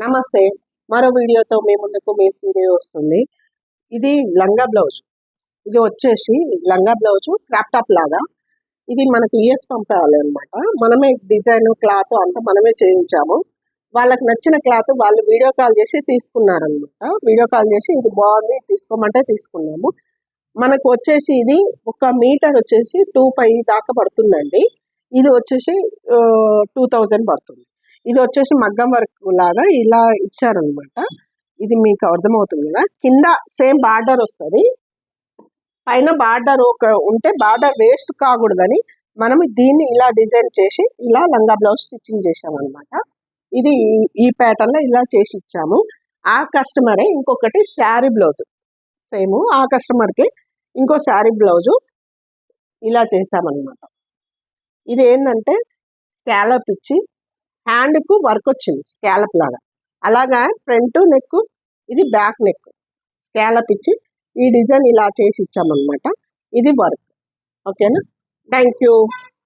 నమస్తే. మరో వీడియోతో మీ ముందుకు మీ వీడియో వస్తుంది. ఇది లంగా బ్లౌజ్. ఇది వచ్చేసి లంగా బ్లౌజు క్రాప్ టాప్ లాగా. ఇది మనకు యూఎస్ పంపాలన్నమాట. మనమే డిజైన్, క్లాత్ అంతా మనమే చేయించాము. వాళ్ళకి నచ్చిన క్లాత్ వాళ్ళు వీడియో కాల్ చేసి తీసుకున్నారనమాట. వీడియో కాల్ చేసి ఇది బాగుంది తీసుకోమంటే తీసుకున్నాము. మనకు వచ్చేసి ఇది ఒక మీటర్ వచ్చేసి 2,500 దాకా పడుతుందండి. ఇది వచ్చేసి 2000 పడుతుంది. ఇది వచ్చేసి మగ్గం వర్క్ లాగా ఇలా ఇచ్చారనమాట. ఇది మీకు అర్థమవుతుంది కదా. కింద సేమ్ బార్డర్ వస్తుంది, పైన బార్డర్ ఉంటే బార్డర్ వేస్ట్ కాకూడదని మనం దీన్ని ఇలా డిజైన్ చేసి ఇలా లంగా బ్లౌజ్ స్టిచ్చింగ్ చేసామన్నమాట. ఇది ఈ ప్యాటర్న్ లో ఇలా చేసి ఇచ్చాము. ఆ కస్టమరే ఇంకొకటి శారీ బ్లౌజ్ సేమ్ ఆ కస్టమర్కి ఇంకో శారీ బ్లౌజు ఇలా చేసామన్నమాట. ఇది ఏంటంటే స్కాలప్ ఇచ్చి హ్యాండ్కు వర్క్ వచ్చింది స్కాలప్ లాగా. అలాగా ఫ్రంట్ నెక్, ఇది బ్యాక్ నెక్ స్కాలప్ ఇచ్చి ఈ డిజైన్ ఇలా చేసి ఇచ్చామన్నమాట. ఇది వర్క్. ఓకేనా? Thank you.